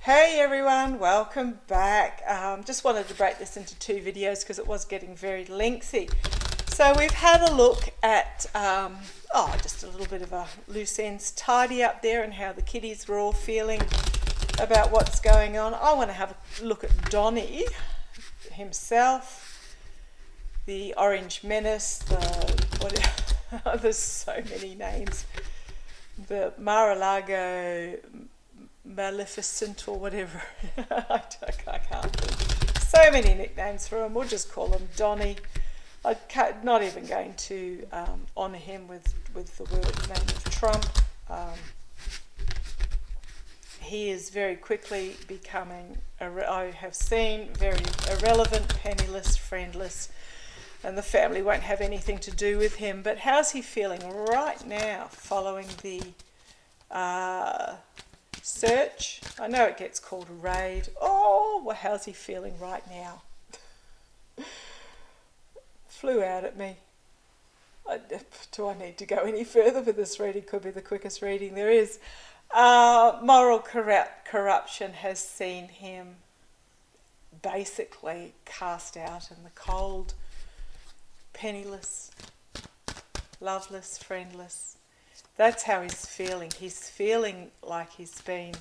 Hey everyone, welcome back. Just wanted to break this into two videos because it was getting very lengthy. So we've had a look at just a little bit of a loose ends tidy up there and how the kiddies were all feeling about what's going on. I want to have a look at Donny himself, the Orange Menace, there's so many names, the Mar-a-Lago Maleficent or whatever. I can't think. So many nicknames for him. We'll just call him Donny. I'm not even going to honour him with the name of Trump. He is very quickly becoming, I have seen, very irrelevant, penniless, friendless, and the family won't have anything to do with him. But how's he feeling right now following the search? I know it gets called a raid. Oh, well, how's he feeling right now? Flew out at me. Do I need to go any further with this reading? Could be the quickest reading there is. Moral corruption has seen him basically cast out in the cold, penniless, loveless, friendless. That's how he's feeling. He's feeling like he's been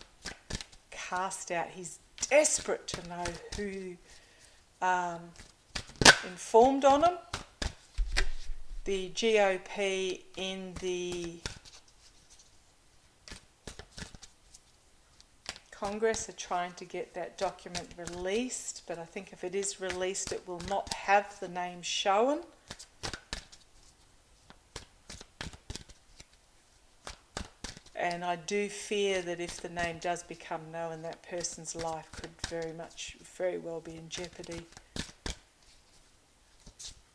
cast out. He's desperate to know who informed on him. The GOP in the Congress are trying to get that document released, but I think if it is released, it will not have the name shown. And I do fear that if the name does become known, that person's life could very well be in jeopardy.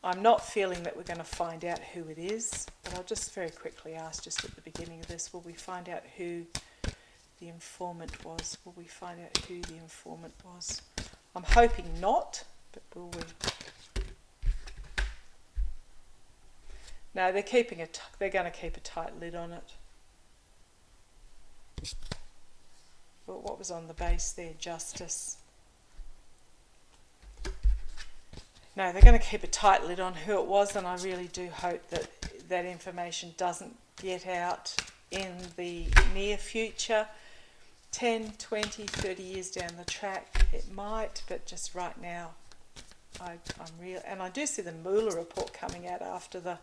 I'm not feeling that we're going to find out who it is, but I'll just very quickly ask, just at the beginning of this, will we find out who the informant was? Will we find out who the informant was? I'm hoping not, but will we? No, they're going to keep a tight lid on it. But what was on the base there? Justice. No, they're going to keep a tight lid on who it was, and I really do hope that that information doesn't get out in the near future. 10, 20, 30 years down the track, it might, but just right now, I'm real. And I do see the Mueller report coming out after the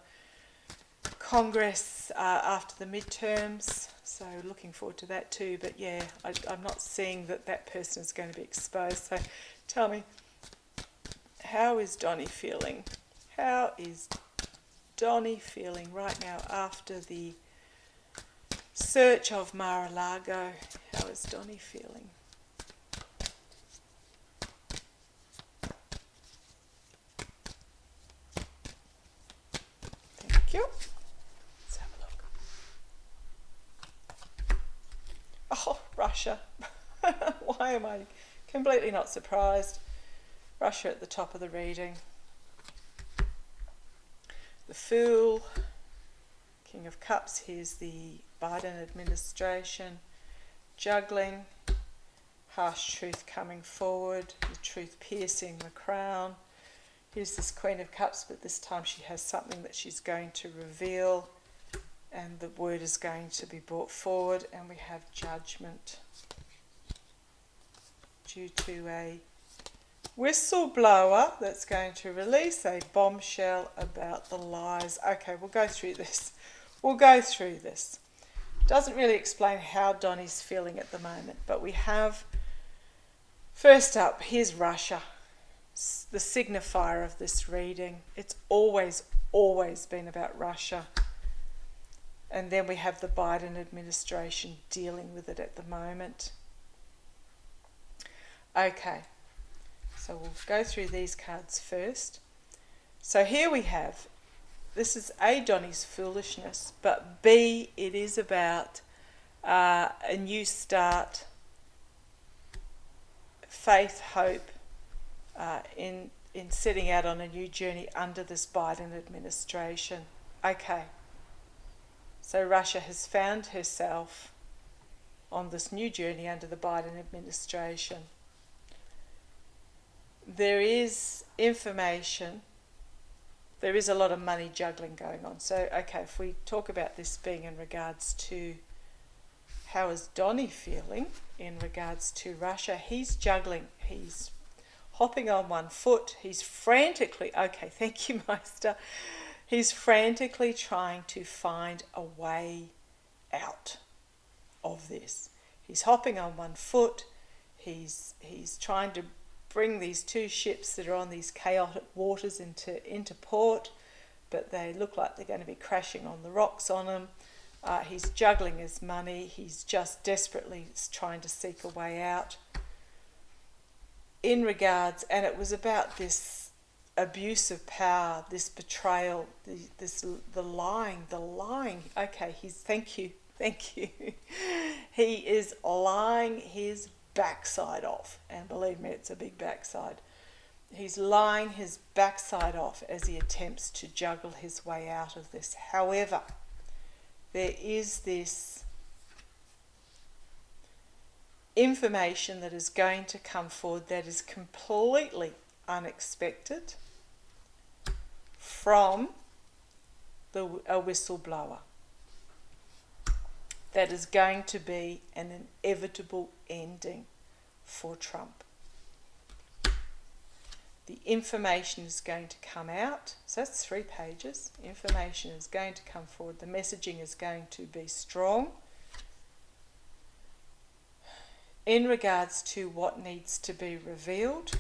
Congress, after the midterms, so looking forward to that too. But yeah, I'm not seeing that person is going to be exposed. So tell me, how is Donny feeling? How is Donny feeling right now after the search of Mar-a-Lago? How is Donny feeling? Thank you. Let's have a look. Oh, Russia. Why am I completely not surprised? Russia at the top of the reading. The Fool, King of Cups. Here's the Biden administration. Juggling, harsh truth coming forward, the truth piercing the crown. Here's this Queen of Cups, but this time she has something that she's going to reveal, and the word is going to be brought forward. And we have Judgment due to a whistleblower that's going to release a bombshell about the lies. Okay, we'll go through this. Doesn't really explain how Donny's feeling at the moment, but we have, first up, here's Russia, the signifier of this reading. It's always been about Russia. And then we have the Biden administration dealing with it at the moment. Okay. So we'll go through these cards first. So here we have, this is A, Donny's foolishness, but B, it is about a new start, faith, hope, in setting out on a new journey under this Biden administration. Okay. So Russia has found herself on this new journey under the Biden administration. There is information, there is a lot of money juggling going on. So, okay, if we talk about this being in regards to how is Donny feeling in regards to Russia, he's juggling, he's hopping on one foot, he's frantically, okay, thank you, Meister, he's frantically trying to find a way out of this. He's hopping on one foot, he's trying to bring these two ships that are on these chaotic waters into port, but they look like they're going to be crashing on the rocks on him. He's juggling his money, he's just desperately trying to seek a way out. In regards, and it was about this abuse of power, this betrayal, the lying. Okay, thank you. He is lying his backside off, and believe me, it's a big backside. He's lying his backside off as he attempts to juggle his way out of this. However, there is this information that is going to come forward that is completely unexpected from a whistleblower. That is going to be an inevitable ending for Trump. The information is going to come out, so that's 3 pages. Information is going to come forward. The messaging is going to be strong in regards to what needs to be revealed.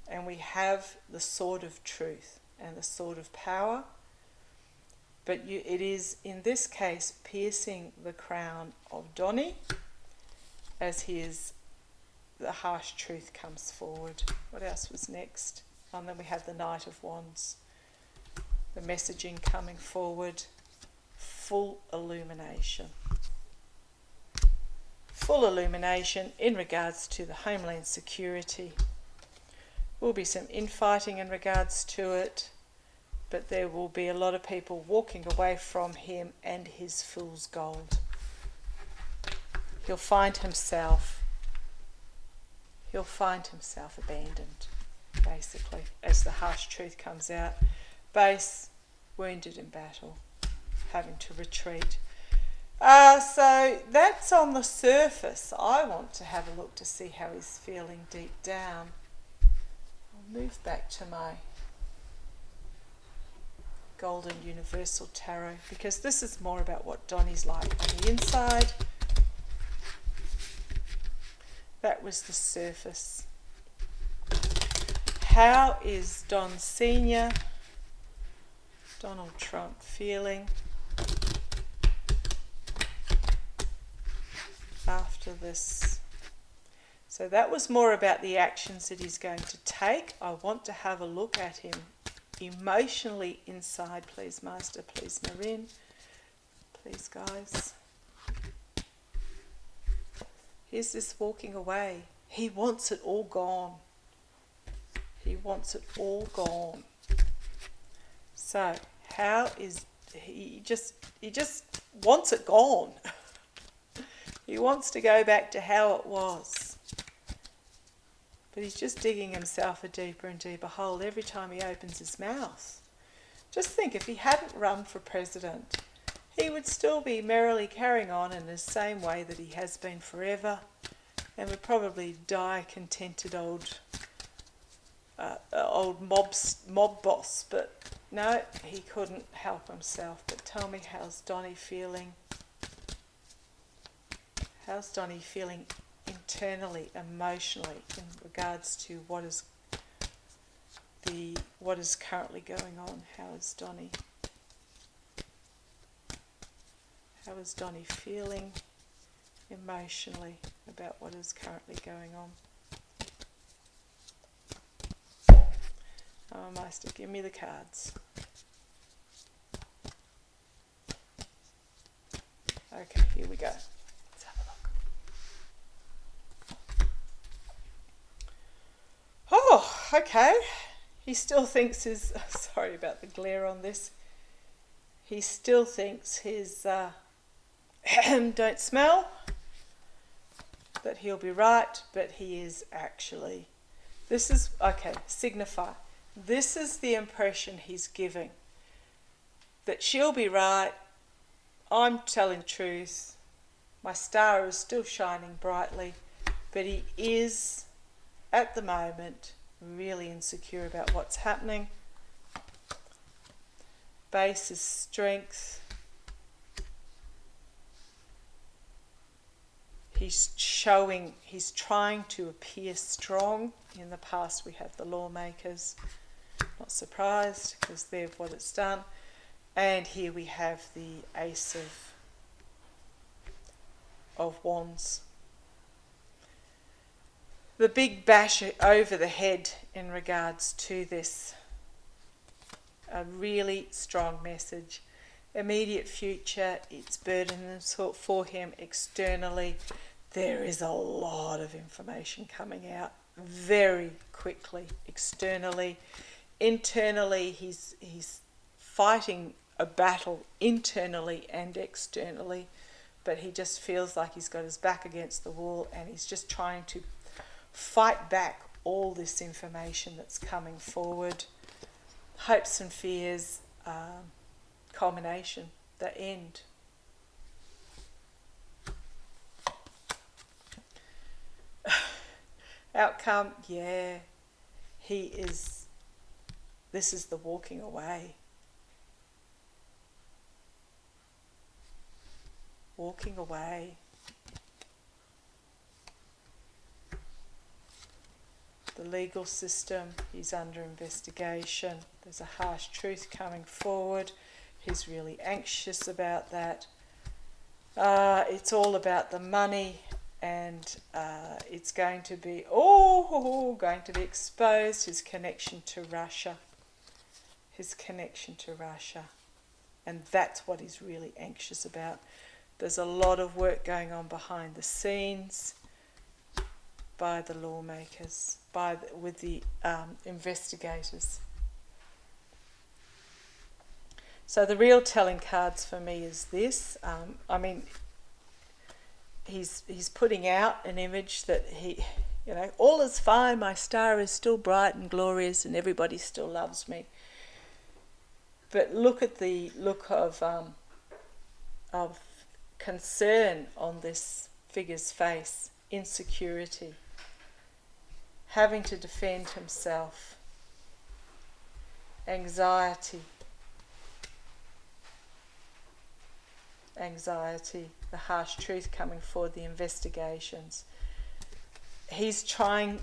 And we have the sword of truth and the sword of power. But it is, in this case, piercing the crown of Donny as the harsh truth comes forward. What else was next? And then we have the Knight of Wands. The messaging coming forward. Full illumination. Full illumination in regards to the Homeland Security. Will be some infighting in regards to it, but there will be a lot of people walking away from him and his fool's gold. He'll find himself abandoned, basically, as the harsh truth comes out. Base, wounded in battle, having to retreat. So that's on the surface. I want to have a look to see how he's feeling deep down. I'll move back to my Golden Universal Tarot, because this is more about what Donny's like on the inside. That was the surface. How is Don Sr., Donald Trump, feeling after this? So that was more about the actions that he's going to take. I want to have a look at him emotionally inside. Please, Master. Please, Marin. Please, guys. Here's this walking away. He wants it all gone. He wants it all gone. So, how is he just wants it gone. He wants to go back to how it was. But he's just digging himself a deeper and deeper hole every time he opens his mouth. Just think, if he hadn't run for president, he would still be merrily carrying on in the same way that he has been forever, and would probably die a contented old mob boss. But no, he couldn't help himself. But tell me, how's Donny feeling? How's Donny feeling internally, emotionally, in regards to what is currently going on? How is Donny? How is Donny feeling emotionally about what is currently going on? Oh, Master, give me the cards. Okay, here we go. Let's have a look. Oh, okay. He still thinks his... Sorry about the glare on this. He still thinks don't smell that he'll be right, but he is actually. This is, okay, signify. This is the impression he's giving. That she'll be right, I'm telling the truth, my star is still shining brightly, but he is, at the moment, really insecure about what's happening. Base is strength. He's trying to appear strong. In the past we have the lawmakers. Not surprised, because they're what it's done. And here we have the Ace of Wands. The big bash over the head in regards to this. A really strong message. Immediate future, it's burdensome for him. Externally, there is a lot of information coming out very quickly. Externally, internally, he's fighting a battle internally and externally, but he just feels like he's got his back against the wall, and he's just trying to fight back all this information that's coming forward. Hopes and fears, culmination, the end. Outcome, yeah, this is the walking away. Walking away. The legal system, he's under investigation. There's a harsh truth coming forward. He's really anxious about that. It's all about the money, and it's going to be exposed. His connection to Russia. And that's what he's really anxious about. There's a lot of work going on behind the scenes by the lawmakers, with the investigators. So the real telling cards for me is this. He's putting out an image that all is fine, my star is still bright and glorious, and everybody still loves me. But look at the look of concern on this figure's face, insecurity, having to defend himself, anxiety, the harsh truth coming forward, the investigations. He's trying,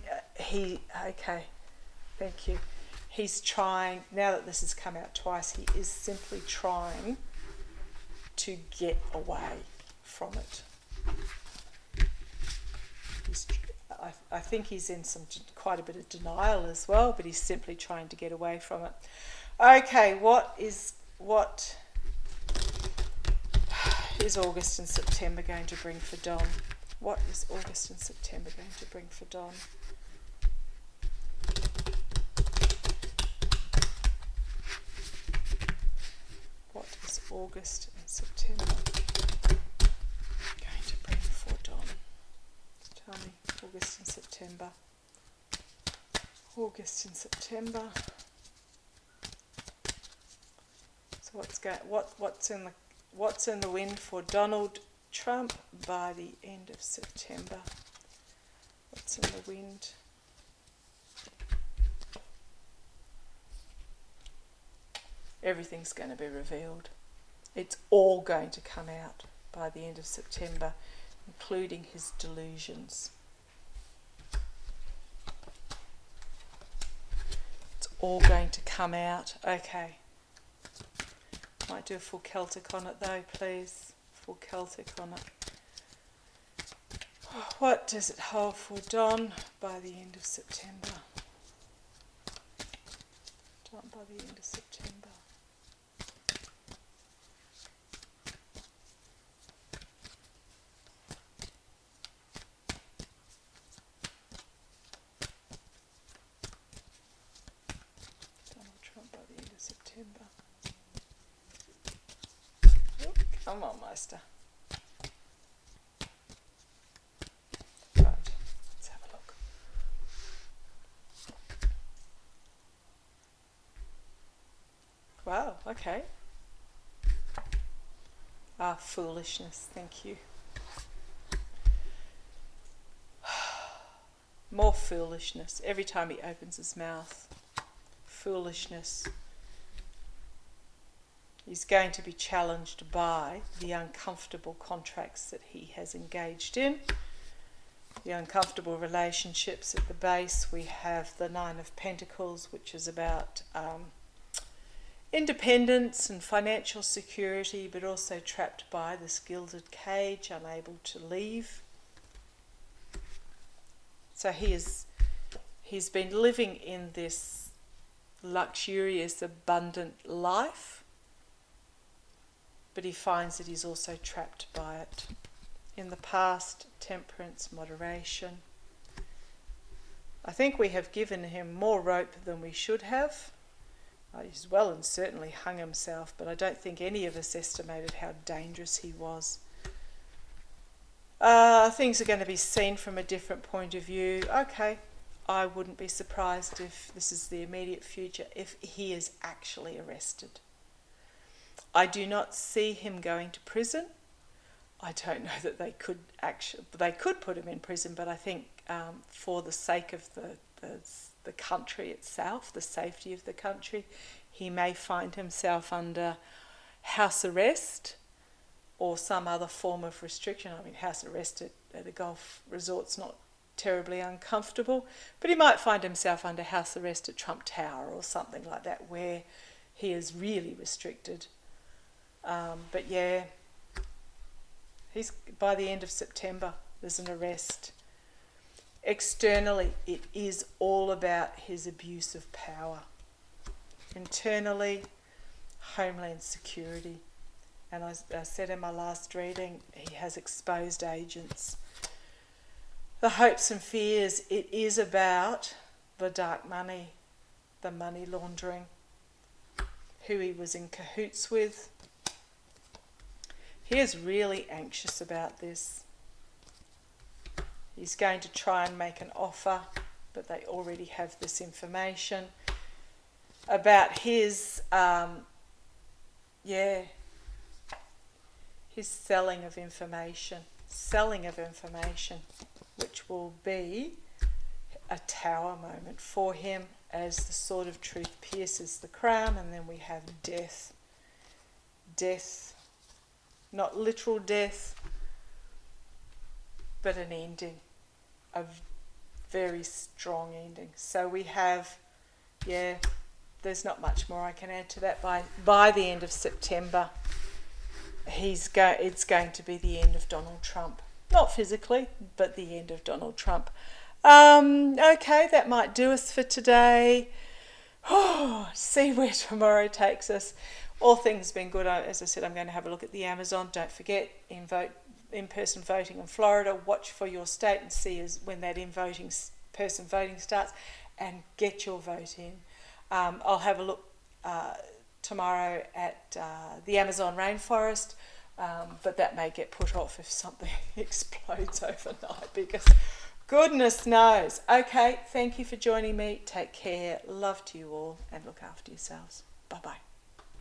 thank you. He's trying, now that this has come out twice, he is simply trying to get away from it. I think he's in quite a bit of denial as well, but he's simply trying to get away from it. Okay, what is August and September going to bring for Don? What is August and September going to bring for Don? What is August and September going to bring for Don? Tell me, August and September. August and September. So what's in the wind for Donald Trump by the end of September? What's in the wind? Everything's going to be revealed. It's all going to come out by the end of September, including his delusions. It's all going to come out. Okay. Might do a full Celtic on it though, please. Full Celtic on it. What does it hold for Don by the end of September? Don by the end of September. Donald Trump by the end of September. Come on, Meister. wow, okay. Foolishness, thank you. More foolishness. Every time he opens his mouth, foolishness. He's going to be challenged by the uncomfortable contracts that he has engaged in, the uncomfortable relationships. At the base we have the Nine of Pentacles, which is about independence and financial security, but also trapped by this gilded cage, unable to leave. So he's been living in this luxurious, abundant life, but he finds that he's also trapped by it. In the past, temperance, moderation. I think we have given him more rope than we should have. He's well and certainly hung himself, but I don't think any of us estimated how dangerous he was. Things are going to be seen from a different point of view. Okay, I wouldn't be surprised if this is the immediate future, if he is actually arrested. I do not see him going to prison. I don't know that they could put him in prison, but I think for the sake of the country itself, the safety of the country, he may find himself under house arrest or some other form of restriction. I mean, house arrest at a golf resort's not terribly uncomfortable, but he might find himself under house arrest at Trump Tower or something like that, where he is really restricted. But yeah, he's by the end of September, there's an arrest. Externally, it is all about his abuse of power. Internally, homeland security. And I said in my last reading, he has exposed agents. The hopes and fears, it is about the dark money, the money laundering, who he was in cahoots with. He is really anxious about this. He's going to try and make an offer, but they already have this information about his, his selling of information, which will be a tower moment for him as the sword of truth pierces the crown, and then we have death. Death, not literal death, but an ending, a very strong ending. So we have, there's not much more I can add to that. By the end of September, it's going to be the end of Donald Trump. Not physically, but the end of Donald Trump. Okay, that might do us for today. See where tomorrow takes us. All things being good, as I said, I'm going to have a look at the Amazon. Don't forget, in-person voting in Florida. Watch for your state and see when that in-person voting starts, and get your vote in. I'll have a look tomorrow at the Amazon rainforest, but that may get put off if something explodes overnight, because goodness knows. Okay, thank you for joining me. Take care. Love to you all, and look after yourselves. Bye-bye.